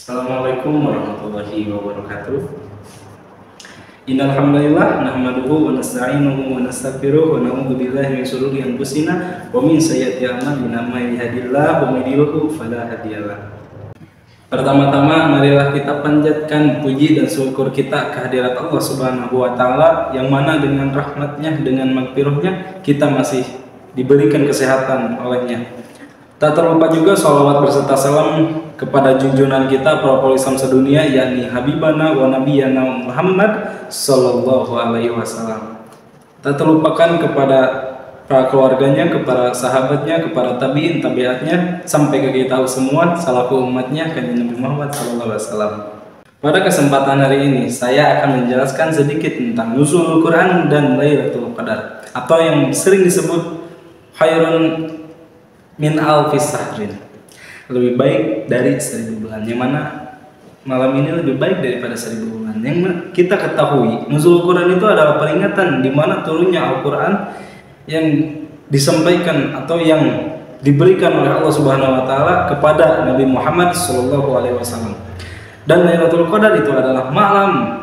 Assalamualaikum warahmatullahi wabarakatuh. Innal hamdalillah nahmaduhu wa nasta'inuhu wa nastaghfiruh wa na'udzu billahi min shururi anfusina wa min sayyiati a'malina may yahdihillahu wa may yudlil fala hadiyalah. Pertama-tama marilah kita panjatkan puji dan syukur kita kehadirat Allah Subhanahu wa taala yang mana dengan rahmatnya, dengan maghfirahnya kita masih diberikan kesehatan olehnya. Tak terlupa juga sholawat berserta salam kepada junjungan kita Propol Islam sedunia, yakni Habibana wa Nabiyana Muhammad Sallallahu Alaihi Wasallam. Tak terlupakan kepada para keluarganya, kepada sahabatnya, kepada tabiin, tabiatnya, sampai ke kita semua salaku umatnya kanjeng Nabi Muhammad Sallallahu Alaihi Wasallam. Pada kesempatan hari ini saya akan menjelaskan sedikit tentang nuzulul Quran dan Lailatul Qadar, atau yang sering disebut khairun min alfis sahrin, lebih baik dari 1000 bulan, yang mana malam ini lebih baik daripada 1000 bulan. Yang kita ketahui nuzul Quran itu adalah peringatan di mana turunnya Al-Quran yang disampaikan atau yang diberikan oleh Allah Subhanahu wa taala kepada Nabi Muhammad Sallallahu Alaihi Wasallam. Dan Lailatul Qadar itu adalah malam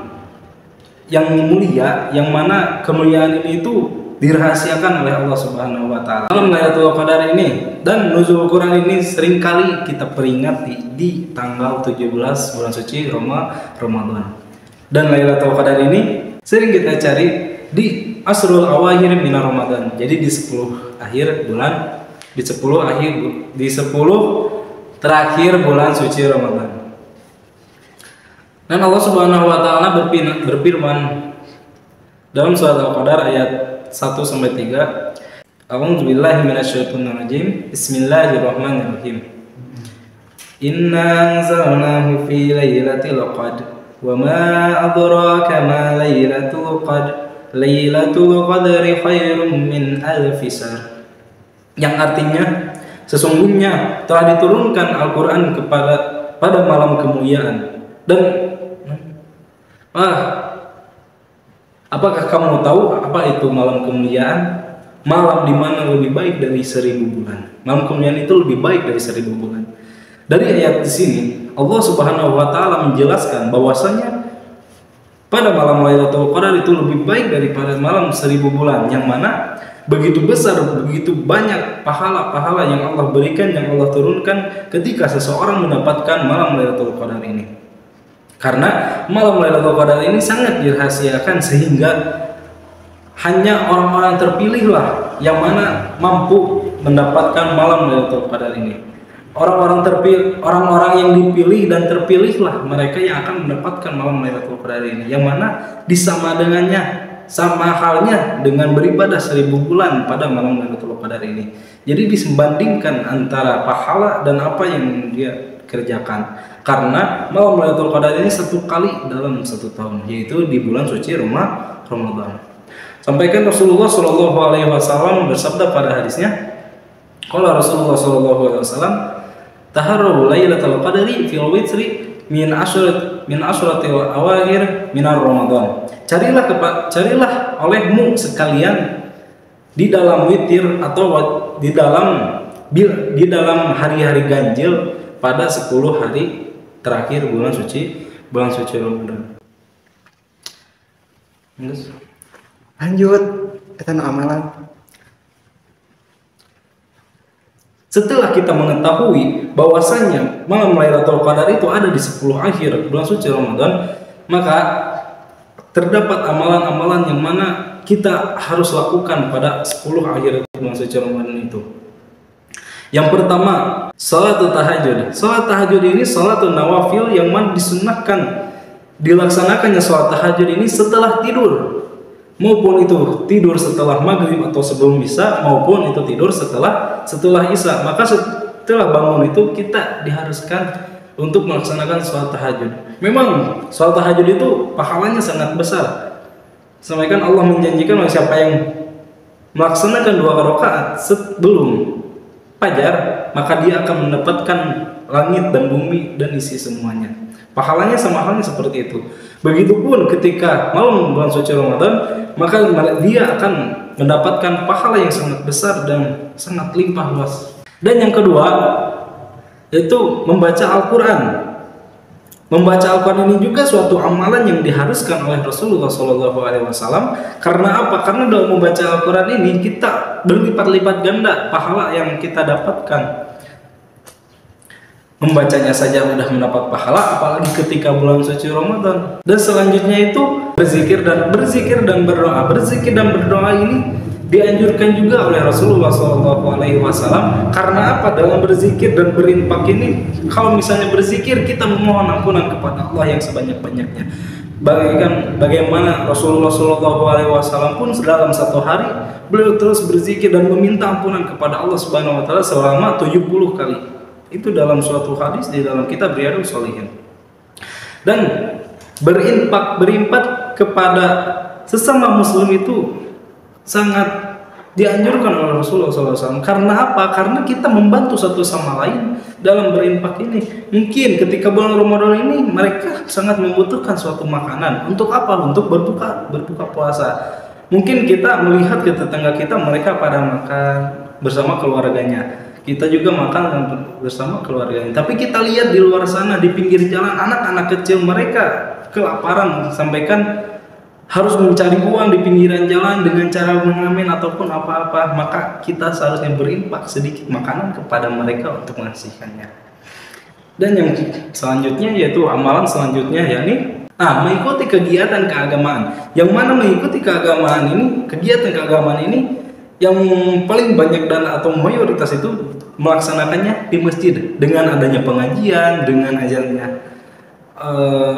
yang mulia, yang mana kemuliaan ini itu dirahasiakan oleh Allah Subhanahu wa taala. Malam Lailatul Qadar ini dan nuzul Quran ini seringkali kita peringati di tanggal 17 bulan suci Ramadan. Dan Lailatul Qadar ini sering kita cari di asrul awakhir minar Ramadan. Jadi di 10 akhir bulan, di 10 terakhir bulan suci Ramadan. Dan Allah Subhanahu wa taala berfirman dalam surat Al-Qadar ayat 1-3. A'udzubillahi minasyaitonirrajim. Bismillahirrahmanirrahim. Inna anzalnahu fi lailatul qadr wa ma adraka ma lailatul qadr. Lailatul qadri khairum min alfi syahr. Yang artinya sesungguhnya telah diturunkan Al-Qur'an pada malam kemuliaan. Dan apakah kamu tahu apa itu malam kemuliaan? Malam di mana lebih baik dari 1000 bulan. Malam kemuliaan itu lebih baik dari 1000 bulan. Dari ayat di sini Allah Subhanahu wa taala menjelaskan bahwasanya pada malam Lailatul Qadar itu lebih baik daripada malam 1000 bulan, yang mana begitu besar, begitu banyak pahala-pahala yang Allah berikan, yang Allah turunkan ketika seseorang mendapatkan malam Lailatul Qadar ini. Karena malam Lailatul Qadar ini sangat dirahasiakan sehingga hanya orang-orang terpilihlah yang mana mampu mendapatkan malam Lailatul Qadar ini. Orang-orang yang dipilih dan terpilihlah mereka yang akan mendapatkan malam Lailatul Qadar ini, yang mana sama halnya dengan beribadah 1000 bulan pada malam Lailatul Qadar ini. Jadi disebandingkan antara pahala dan apa yang dia kerjakan. Karena malam Lailatul Qadar ini 1 kali dalam 1 tahun, yaitu di bulan suci Ramadan. Sampaikan Rasulullah Shallallahu Alaihi Wasallam bersabda pada hadisnya, kalau Rasulullah Shallallahu Alaihi Wasallam, taharru Lailatul Qadri fil witri min asyratil awakhir minar Ramadan. Carilah olehmu sekalian di dalam witir atau di dalam hari-hari ganjil pada 10 hari terakhir bulan suci Ramadan. Lanjut, eta nu amalan. Setelah kita mengetahui bahwasanya malam Lailatul Qadar itu ada di 10 akhir bulan suci Ramadan, maka terdapat amalan-amalan yang mana kita harus lakukan pada 10 akhir bulan suci Ramadan itu. Yang pertama, salat tahajud. Salat tahajud ini salatun nawafil yang mana disunahkan dilaksanakannya salat tahajud ini setelah tidur. Maupun itu tidur setelah maghrib atau sebelum isya, maupun itu tidur setelah isya. Maka setelah bangun itu kita diharuskan untuk melaksanakan sholat tahajud. Memang sholat tahajud itu pahalanya sangat besar. Sampaikan Allah menjanjikan siapa yang melaksanakan 2 rakaat sebelum fajar, maka dia akan mendapatkan langit dan bumi dan isi semuanya. Pahalanya sama halnya seperti itu. Begitupun ketika malam bulan suci Ramadan, maka dia akan mendapatkan pahala yang sangat besar dan sangat limpah luas. Dan yang kedua, yaitu membaca Al-Quran. Membaca Al-Quran ini juga suatu amalan yang diharuskan oleh Rasulullah SAW. Karena apa? Karena dalam membaca Al-Quran ini kita berlipat-lipat ganda pahala yang kita dapatkan. Membacanya saja sudah mendapat pahala, apalagi ketika bulan suci Ramadan. Dan selanjutnya itu berzikir dan berdoa. Berzikir dan berdoa ini dianjurkan juga oleh Rasulullah SAW. Karena apa? Dalam berzikir dan berinfak ini, kalau misalnya berzikir kita memohon ampunan kepada Allah yang sebanyak-banyaknya. Bagaimana Rasulullah SAW pun dalam satu hari beliau terus berzikir dan meminta ampunan kepada Allah Subhanahu Wa Taala selama 70 kali. Itu dalam suatu hadis di dalam kitab Riyadhus Shalihin. Dan berimpak kepada sesama muslim itu sangat dianjurkan oleh Rasulullah SAW. Karena apa? Karena kita membantu satu sama lain dalam berimpak ini. Mungkin ketika bulan Ramadan ini mereka sangat membutuhkan suatu makanan. Untuk apa? Untuk berbuka puasa. Mungkin kita melihat ke tetangga kita, mereka pada makan bersama keluarganya. Kita juga makan bersama keluarganya. Tapi kita lihat di luar sana, di pinggir jalan, anak-anak kecil mereka kelaparan, sampaikan harus mencari uang di pinggiran jalan dengan cara mengamen ataupun apa-apa. Maka kita seharusnya berimpak sedikit makanan kepada mereka untuk mengasihkannya. Dan yang selanjutnya yaitu amalan selanjutnya, yakni mengikuti kegiatan keagamaan. Yang mana mengikuti keagamaan ini, kegiatan keagamaan ini yang paling banyak dan atau mayoritas itu melaksanakannya di masjid dengan adanya pengajian, dengan ajarnya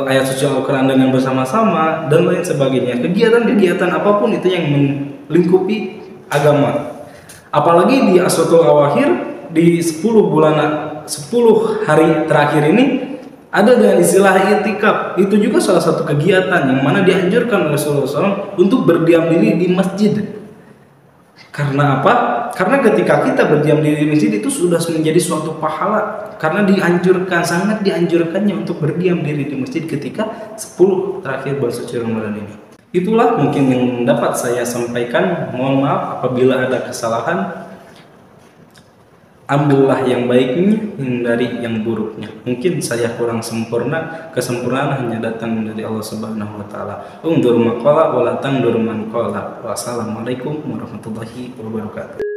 ayat suci Al-Quran dengan bersama-sama dan lain sebagainya. Kegiatan-kegiatan apapun itu yang melingkupi agama. Apalagi di Ashratul Awakhir, di 10 hari terakhir ini ada dengan istilah i'tikaf. Itu juga salah satu kegiatan yang mana dianjurkan oleh Rasulullah SAW untuk berdiam diri di masjid. Karena apa? Karena ketika kita berdiam diri di masjid itu sudah menjadi suatu pahala. Karena sangat dianjurkannya untuk berdiam diri di masjid ketika 10 terakhir bulan suci Ramadan ini. Itulah mungkin yang dapat saya sampaikan. Mohon maaf apabila ada kesalahan. Ambillah yang baiknya, hindari yang buruknya. Mungkin saya kurang sempurna, kesempurnaan hanya datang dari Allah Subhanahu wa taala. Undur maqala wa la tangdur man qala. Wassalamualaikum warahmatullahi wabarakatuh.